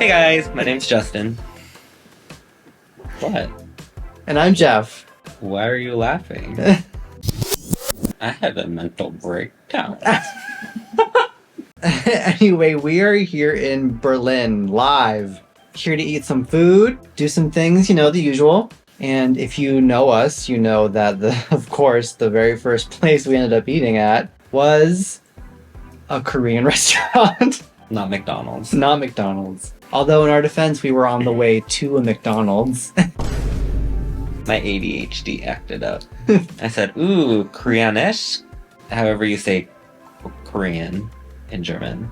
Hey guys, my name's Justin. What? And I'm Jeff. Why are you laughing? I had a mental breakdown. Anyway, we are here in Berlin, live. Here to eat some food, do some things, the usual. And if you know us, you know that, of course, the very first place we ended up eating at was a Korean restaurant. Not McDonald's. Not McDonald's. Although in our defense, we were on the way to a McDonald's. My ADHD acted up. I said, ooh, Koreanish? However you say Korean in German.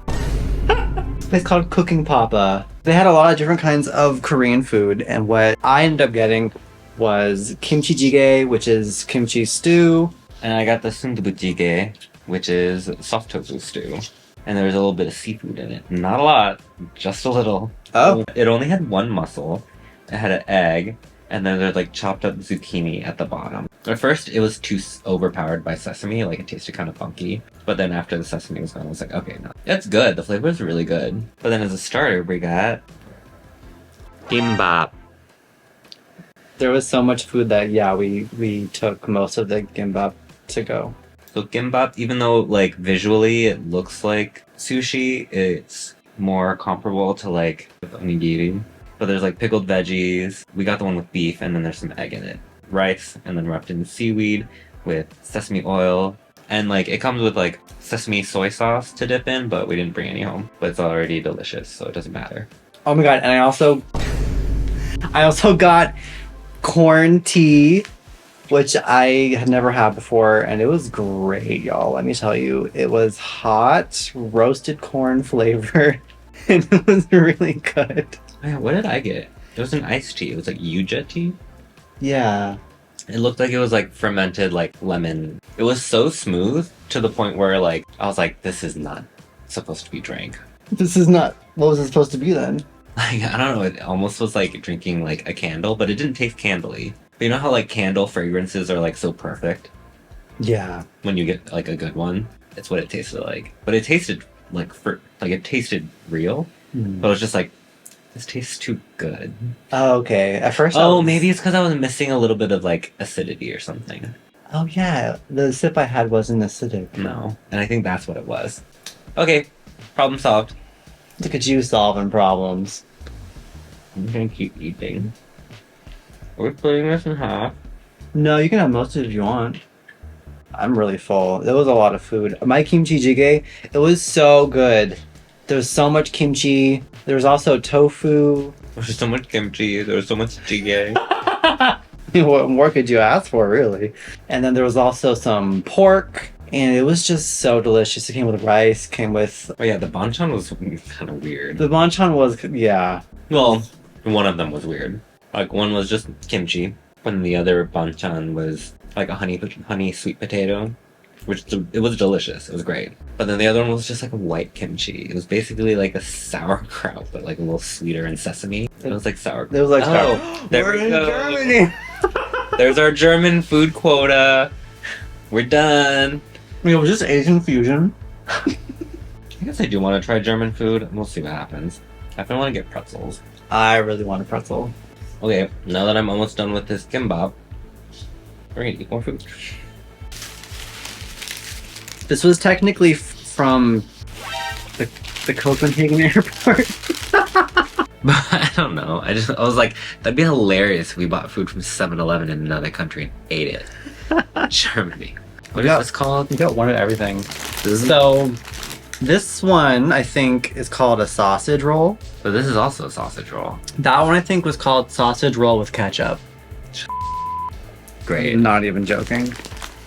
It's called Cooking Papa. They had a lot of different kinds of Korean food, and what I ended up getting was kimchi jjigae, which is kimchi stew. And I got the sundubu jjigae, which is soft tofu stew. And there was a little bit of seafood in it. Not a lot, just a little. Oh. It only had one mussel. It had an egg, and then there's like chopped up zucchini at the bottom. At first, it was too overpowered by sesame, like it tasted kind of funky. But then after the sesame was gone, I was like, okay, no. It's good, the flavor is really good. But then as a starter, we got gimbap. There was so much food that, we took most of the gimbap to go. So gimbap, even though like visually it looks like sushi, it's more comparable to like onigiri. But there's like pickled veggies. We got the one with beef, and then there's some egg in it. Rice, and then wrapped in seaweed with sesame oil. And like it comes with like sesame soy sauce to dip in, but we didn't bring any home. But it's already delicious, so it doesn't matter. Oh my god, and I also got corn tea, which I had never had before, and it was great, y'all. Let me tell you, it was hot, roasted corn flavored, and it was really good. Man, what did I get? It was an iced tea. It was like yuja tea. Yeah. It looked like it was like fermented like lemon. It was so smooth to the point where like I was like, this is not supposed to be drank. This is not... What was it supposed to be then? Like, I don't know, it almost was like drinking like a candle, but it didn't taste candly. But you know how like candle fragrances are like so perfect? Yeah. When you get like a good one? It's what it tasted like. But it tasted like it tasted real. But it was just like, this tastes too good. Oh, okay. At first Maybe it's because I was missing a little bit of like acidity or something. Oh yeah, the sip I had wasn't acidic. No. And I think that's what it was. Okay, problem solved. Look at you solving problems. I'm gonna keep eating. Are we splitting this in half? No, you can have most of it if you want. I'm really full. There was a lot of food. My kimchi jjigae, it was so good. There was so much kimchi. There was also tofu. There was so much kimchi, there was so much jjigae. What more could you ask for, really? And then there was also some pork, and it was just so delicious. It came with rice, came with... Oh yeah, the banchan was kind of weird. The banchan was, yeah. Well, one of them was weird. Like, one was just kimchi, and the other banchan was like a honey sweet potato, which it was delicious. It was great. But then the other one was just like a white kimchi. It was basically like a sauerkraut, but like a little sweeter in sesame. It was like sauerkraut. It was like there we're we in go. Germany. There's our German food quota. We're done. It was just Asian fusion. I guess I do want to try German food. We'll see what happens. I think I want to get pretzels. I really want a pretzel. Okay, now that I'm almost done with this gimbap, we're gonna eat more food. This was technically from the Copenhagen airport. But I don't know. I was like, that'd be hilarious if we bought food from 7-Eleven in another country and ate it. Germany. What is this called? You got one of everything. So, this one, I think, is called a sausage roll. But this is also a sausage roll. That one, I think, was called sausage roll with ketchup. Great. Not even joking.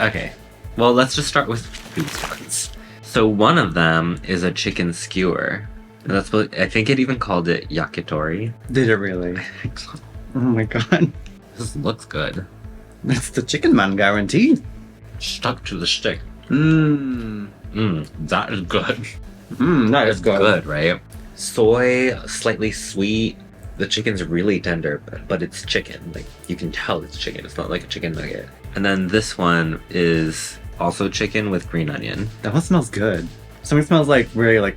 Okay. Well, let's just start with these ones. So one of them is a chicken skewer. That's what I think it even called it yakitori. Did it really? Oh my god. This looks good. It's the chicken man guarantee. Stuck to the stick. Mmm. That is good. That is good. Good, right? Soy, slightly sweet. The chicken's really tender, but it's chicken. Like, you can tell it's chicken. It's not like a chicken nugget. And then this one is also chicken with green onion. That one smells good. Something smells like really like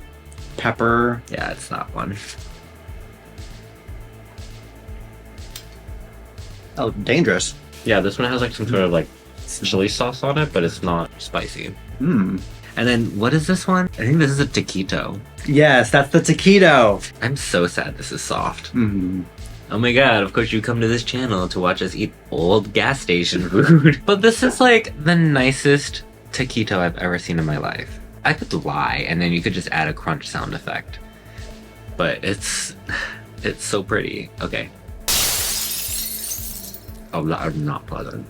pepper. Yeah, it's that one. Oh, dangerous. Yeah, this one has like some sort of like chili sauce on it, but it's not spicy. Hmm. And then what is this one? I think this is a taquito. Yes, that's the taquito. I'm so sad this is soft. Hmm. Oh my god, of course you come to this channel to watch us eat old gas station food. But this is like the nicest taquito I've ever seen in my life. I could lie and then you could just add a crunch sound effect. But it's so pretty. Okay. Oh, that is not pleasant.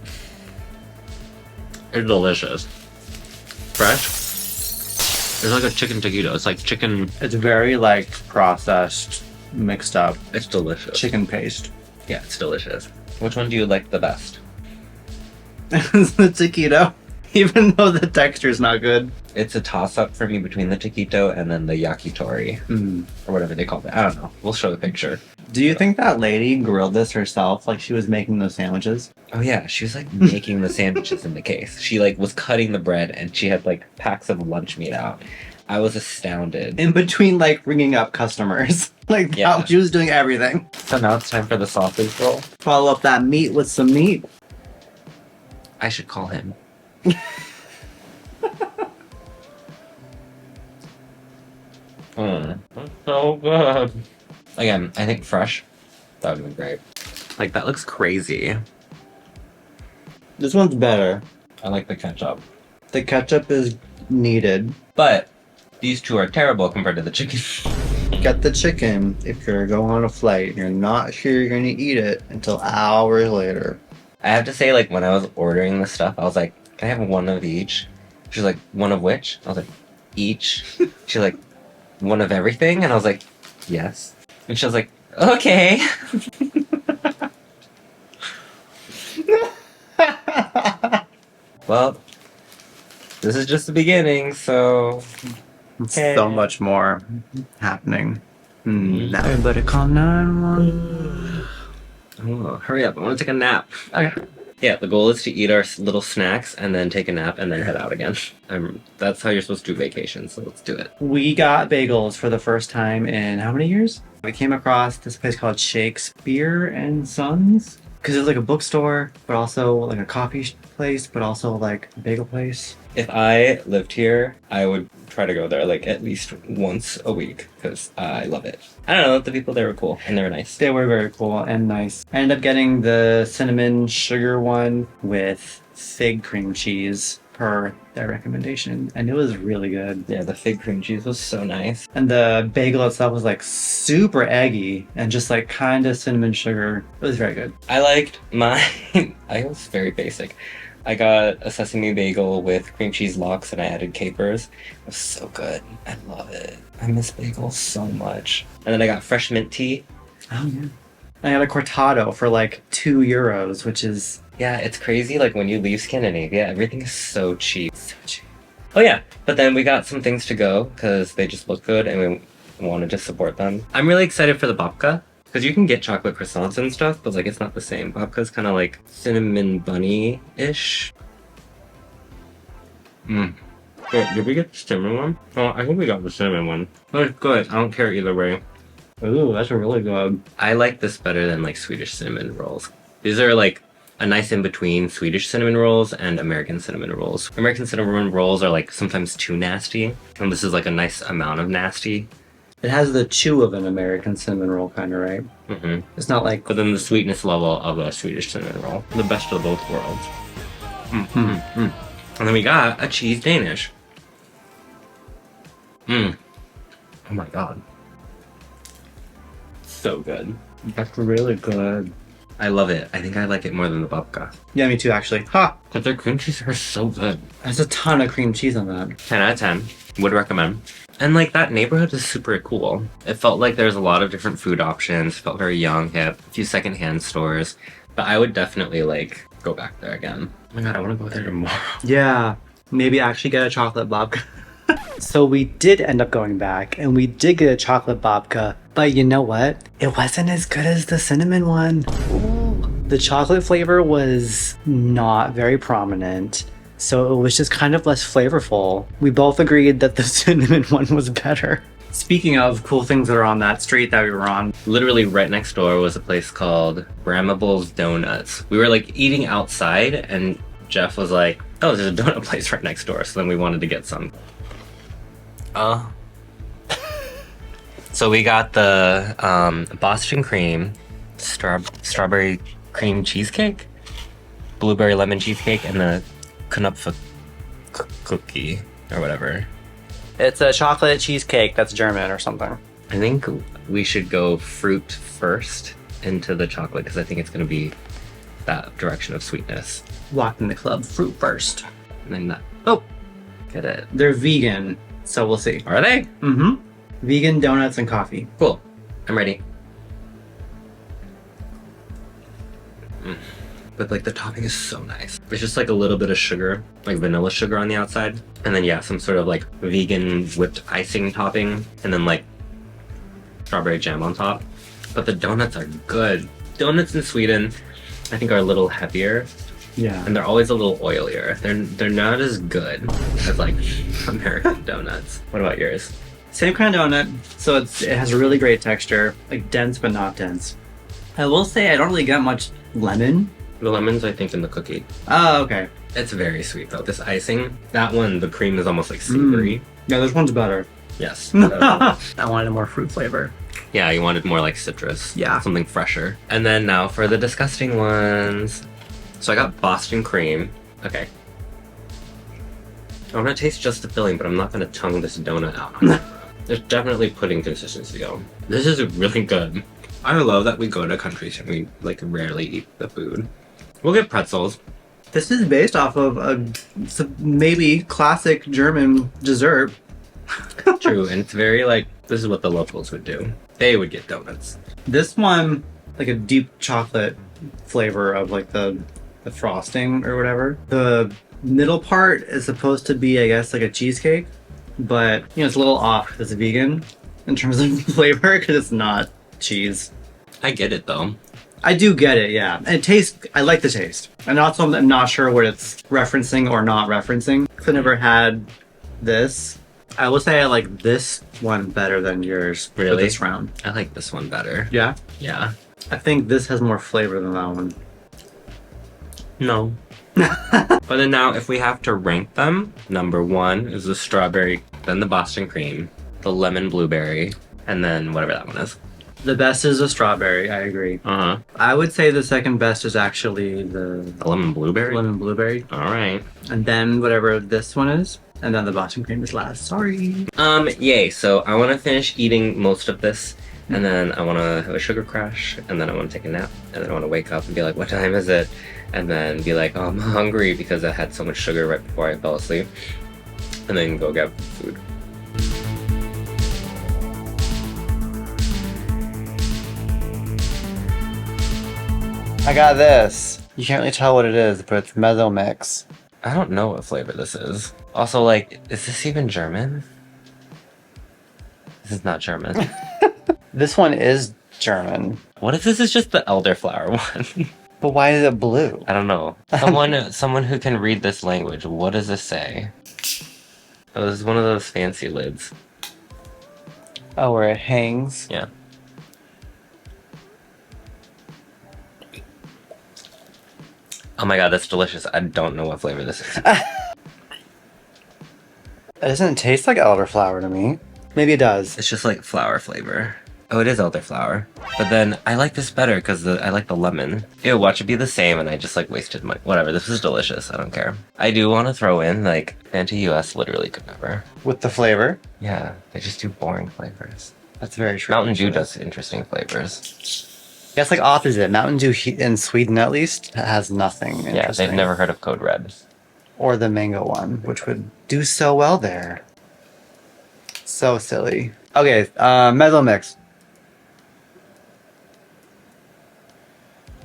It's delicious. Fresh. It's like a chicken taquito. It's like chicken. It's very like processed, mixed up It's delicious. chicken paste. Yeah, it's delicious. Which one do you like the best? It's the taquito, even though the texture is not good. It's a toss-up for me between the taquito and then the yakitori. Mm. Or whatever they call it. I don't know. We'll show the picture. Do you think that lady grilled this herself? Like she was making those sandwiches? Oh yeah, she was like making the sandwiches in the case. She like was cutting the bread and she had like packs of lunch meat out. I was astounded. In between like ringing up customers. Like Yeah. she was doing everything. So now it's time for the sausage roll. Follow up that meat with some meat. I should call him. That's so good. Again, I think fresh. That would have been great. Like that looks crazy. This one's better. I like the ketchup. The ketchup is needed. But these two are terrible compared to the chicken. Get the chicken if you're going on a flight and you're not sure you're going to eat it until hours later. I have to say, like, when I was ordering this stuff, I was like, can I have one of each? She's like, one of which? I was like, each? She's like, one of everything? And I was like, yes. And she was like, okay. Well, this is just the beginning, so... Okay. So much more happening. Now everybody call 911. Oh, hurry up, I want to take a nap. Okay. Yeah, the goal is to eat our little snacks and then take a nap and then head out again. That's how you're supposed to do vacations, so let's do it. We got bagels for the first time in how many years? We came across this place called Shakespeare and Sons. Because it was like a bookstore, but also like a coffee place, but also like a bagel place. If I lived here, I would try to go there like at least once a week because I love it. I don't know, the people there were cool and they were nice. They were very cool and nice. I ended up getting the cinnamon sugar one with fig cream cheese per their recommendation, and it was really good. Yeah, the fig cream cheese was so nice. And the bagel itself was like super eggy and just like kind of cinnamon sugar. It was very good. I liked my... I was very basic. I got a sesame bagel with cream cheese lox and I added capers. It was so good. I love it. I miss bagels so much. And then I got fresh mint tea. Oh yeah. I got a cortado for like €2, which is Yeah, it's crazy. Like when you leave Scandinavia, everything is so cheap. So cheap. Oh yeah, but then we got some things to go because they just look good and we wanted to support them. I'm really excited for the babka because you can get chocolate croissants and stuff, but like it's not the same. Babka's kind of like cinnamon bunny-ish. Wait, did we get the cinnamon one? Oh, I think we got the cinnamon one. But it's good. I don't care either way. ooh, that's really good. I like this better than like Swedish cinnamon rolls. These are like a nice in-between Swedish cinnamon rolls and American cinnamon rolls. American cinnamon rolls are like sometimes too nasty, and this is like a nice amount of nasty. It has the chew of an American cinnamon roll kind of, right? Mm-hmm. It's not like But then the sweetness level of a Swedish cinnamon roll. The best of both worlds. And then we got a cheese Danish. Oh my god. So good. that's really good. I love it. I think I like it more than the babka. Yeah, me too actually. Ha! But their cream cheese are so good. There's a ton of cream cheese on that. 10 out of 10. Would recommend. And like that neighborhood is super cool. It felt like there's a lot of different food options. It felt very young, hip. A few secondhand stores. But I would definitely like go back there again. Oh my god, I want to go there tomorrow. Yeah, maybe actually get a chocolate babka. So we did end up going back and we did get a chocolate babka, but you know what? It wasn't as good as the cinnamon one. Ooh. The chocolate flavor was not very prominent, so it was just kind of less flavorful. We both agreed that the cinnamon one was better. Speaking of cool things that are on that street that we were on, Literally right next door was a place called Brammibal's Donuts. We were like eating outside, and Jeff was like, "Oh, there's a donut place right next door." So then we wanted to get some. So we got the Boston cream, strawberry cream cheesecake, blueberry lemon cheesecake, and the Knupf cookie or whatever. it's a chocolate cheesecake that's German or something. I think we should go fruit first into the chocolate because I think it's going to be that direction of sweetness. Locked in the club, fruit first. And then that. Oh, Get it. they're vegan, so we'll see. Are they? Mm-hmm. Vegan donuts and coffee. Cool. I'm ready. But like the topping is so nice. It's just like a little bit of sugar, like vanilla sugar on the outside. And then yeah, some sort of like vegan whipped icing topping. And then like strawberry jam on top. But the donuts are good. Donuts in Sweden, I think, are a little heavier. Yeah. And they're always a little oilier. They're not as good as like American donuts. What about yours? Same kind of donut, so it has a really great texture, like dense but not dense. I will say I don't really get much lemon. The lemon's, I think, in the cookie. Oh, okay. It's very sweet though. This icing, that one, the cream is almost like savory. Yeah, this one's better. Yes. I wanted more fruit flavor. Yeah, you wanted more like citrus. Yeah. Something fresher. And then now for the disgusting ones. So I got Boston cream. Okay. I'm gonna taste just the filling, but I'm not gonna tongue this donut out. There's definitely pudding consistency though. This is really good. I love that we go to countries and we like rarely eat the food. We'll get pretzels. This is based off of a maybe classic German dessert. True, and it's very like, this is what the locals would do. They would get donuts. This one, like a deep chocolate flavor of like the frosting or whatever. The middle part is supposed to be, I guess, like a cheesecake, but you know, it's a little off because it's vegan in terms of flavor because it's not cheese. I get it though. I do get it, yeah. And it tastes, I like the taste. And also I'm not sure what it's referencing or not referencing. I've never had this. I will say I like this one better than yours for Really? this round. I like this one better. Yeah? Yeah. I think this has more flavor than that one. No. But then now, if we have to rank them, number one is the strawberry, then the Boston cream, the lemon blueberry, and then whatever that one is. The best is the strawberry, I agree. Uh-huh. I would say the second best is actually the The lemon blueberry? lemon blueberry. All right. And then whatever this one is. And then the Boston cream is last. Sorry. Yay. So I want to finish eating most of this, and then I want to have a sugar crash, and then I want to take a nap, and then I want to wake up and be like, what time is it? And then be like, oh, I'm hungry because I had so much sugar right before I fell asleep. And then go get food. I got this. You can't really tell what it is, but it's Mezzo mix. I don't know what flavor this is. Also, like, is this even German? This is not German. This one is German. What if this is just the elderflower one? But why is it blue? I don't know. Someone who can read this language, what does this say? Oh, this is one of those fancy lids. Oh, where it hangs? Yeah. Oh my god, that's delicious. I don't know what flavor this is. It doesn't taste like elderflower to me. Maybe it does. It's just like flower flavor. Oh, it is elderflower. But then I like this better because I like the lemon. Ew, watch it be the same and I just like wasted money. Whatever, this is delicious. I don't care. I do want to throw in like anti-US literally could never. With the flavor? Yeah, they just do boring flavors. That's very true. Mountain Dew does interesting flavors. Yeah, it's like opposite. Mountain Dew in Sweden, at least, has nothing interesting. Yeah, they've never heard of Code Red. Or the mango one, which would do so well there. So silly. Okay, Mezzo mix.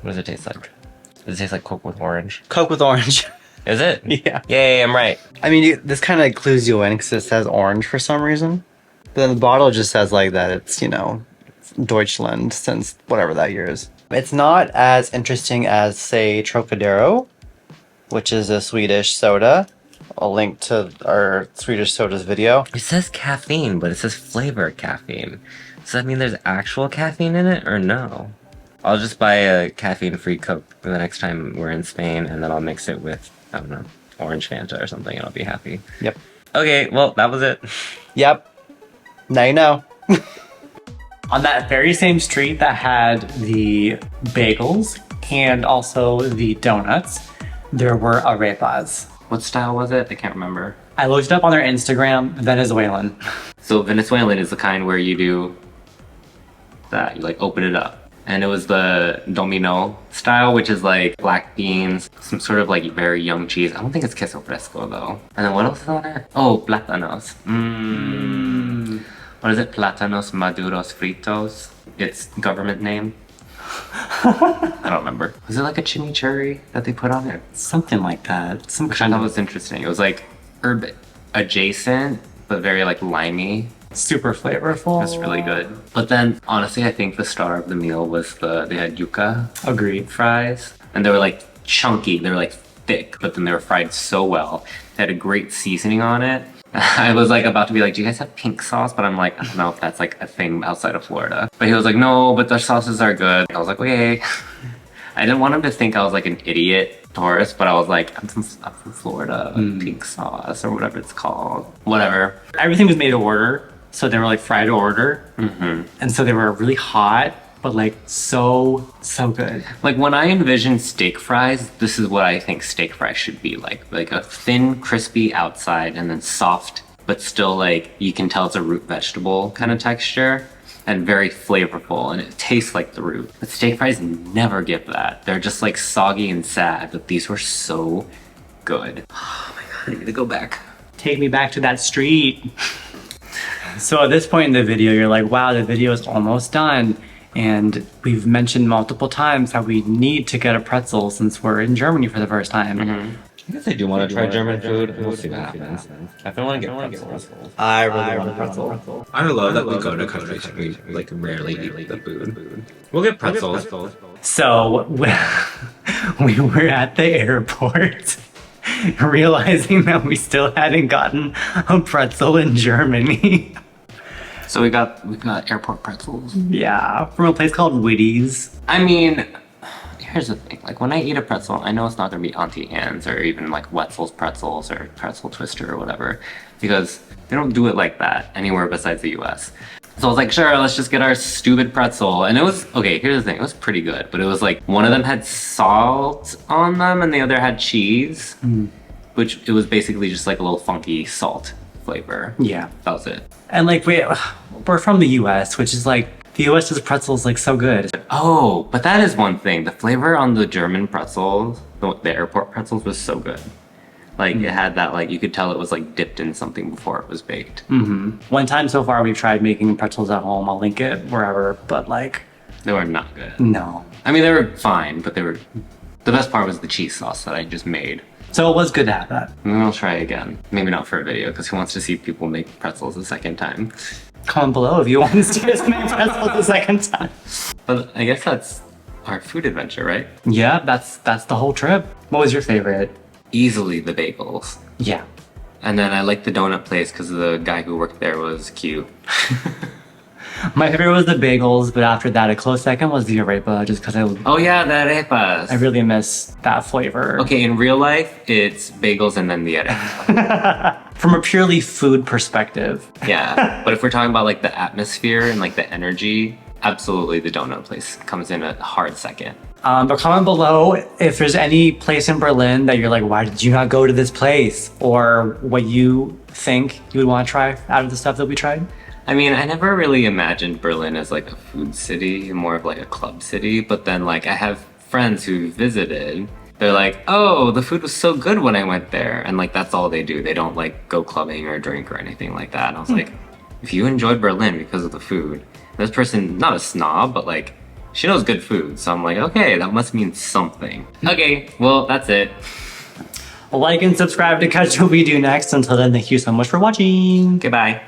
What does it taste like? Does it taste like Coke with orange? Coke with orange. Is it? Yeah. Yay, I'm right. I mean, this kind of clues you in because it says orange for some reason. But then the bottle just says like that it's, you know, Deutschland since whatever that year is. It's not as interesting as, say, Trocadero, which is a Swedish soda. a link to our Swedish sodas video. It says caffeine, but it says flavor caffeine. Does that mean there's actual caffeine in it or no? I'll just buy a caffeine-free Coke for the next time we're in Spain, and then I'll mix it with, I don't know, orange Fanta or something, and I'll be happy. Yep. Okay, well, that was it. Yep. Now you know. On that very same street that had the bagels and also the donuts, there were arepas. What style was it? I can't remember. I looked it up on their Instagram, Venezuelan. So Venezuelan is the kind where you do that, you like open it up. And it was the domino style, which is like black beans, some sort of like very young cheese. I don't think it's queso fresco though. And then what else is on it? Oh, plátanos. What is it? Plátanos maduros fritos. Its government name. I don't remember. Was it like a chimichurri that they put on it? Something like that. Some Which I kind thought of was interesting. It was like herb adjacent, but very like limey. super flavorful. It was really good. But then, honestly, I think the star of the meal was they had yuca Agreed. fries. And they were like chunky, they were like thick, but then they were fried so well. They had a great seasoning on it. I was like about to be like, do you guys have pink sauce? But I'm like, I don't know if that's like a thing outside of Florida. But he was like, no, but their sauces are good. I was like, okay. I didn't want him to think I was like an idiot tourist, but I was like, I'm from Florida, pink sauce or whatever it's called. Whatever. Everything was made to order. So they were like fried to order. And so they were really hot, but like so good. Like when I envision steak fries, this is what I think steak fries should be like. Like a thin, crispy outside and then soft, but still like you can tell it's a root vegetable kind of texture and very flavorful and it tastes like the root. But steak fries never give that. They're just like soggy and sad, but these were so good. Oh my God, I need to go back. Take me back to that street. So at this point in the video, you're like, wow, the video is almost done. And we've mentioned multiple times how we need to get a pretzel since we're in Germany for the first time. I guess I do want to try German food. We'll see what happens. I don't want to get pretzels. I really want a pretzel. I love that we go to countries we like rarely eat the food. We'll get pretzels. So we were at the airport realizing that we still hadn't gotten a pretzel in Germany. So we got airport pretzels. Yeah, from a place called Witty's. I mean, here's the thing. Like when I eat a pretzel, I know it's not gonna be Auntie Anne's or even like Wetzel's pretzels or Pretzel Twister or whatever, because they don't do it like that anywhere besides the US. So I was like, sure, let's just get our stupid pretzel. And it was, okay, here's the thing, it was pretty good, but it was like, one of them had salt on them and the other had cheese, which it was basically just like a little funky salt flavor. Yeah. That was it. And like, we're from the US, which is like, the US does pretzels like so good. Oh, but that is one thing. The flavor on the German pretzels, the airport pretzels was so good. Like it had that like, you could tell it was like dipped in something before it was baked. One time so far we've tried making pretzels at home. I'll link it wherever, but like, They were not good. no. I mean, they were fine, but the best part was the cheese sauce that I just made. So it was good to have that. Maybe I'll try again. Maybe not for a video, because who wants to see people make pretzels a second time? Comment below if you want to see us make pretzels the second time. But I guess that's our food adventure, right? Yeah, that's the whole trip. What was your favorite? Easily the bagels. Yeah. And then I liked the donut place because the guy who worked there was cute. My favorite was the bagels, but after that, a close second was the arepa, just because Oh yeah, the arepas. I really miss that flavor. Okay, in real life, it's bagels and then the arepa. From a purely food perspective. Yeah, but if we're talking about like the atmosphere and like the energy, absolutely the donut place comes in a hard second. But comment below if there's any place in Berlin that you're like, why did you not go to this place? Or what you think you would want to try out of the stuff that we tried. I mean, I never really imagined Berlin as like a food city, more of like a club city. But then like I have friends who visited. They're like, oh, the food was so good when I went there. And like, that's all they do. They don't like go clubbing or drink or anything like that. And I was like, if you enjoyed Berlin because of the food, this person, not a snob, but like, she knows good food. So I'm like, okay, that must mean something. Okay, well, that's it. Like and subscribe to catch what we do next. Until then, thank you so much for watching. Goodbye.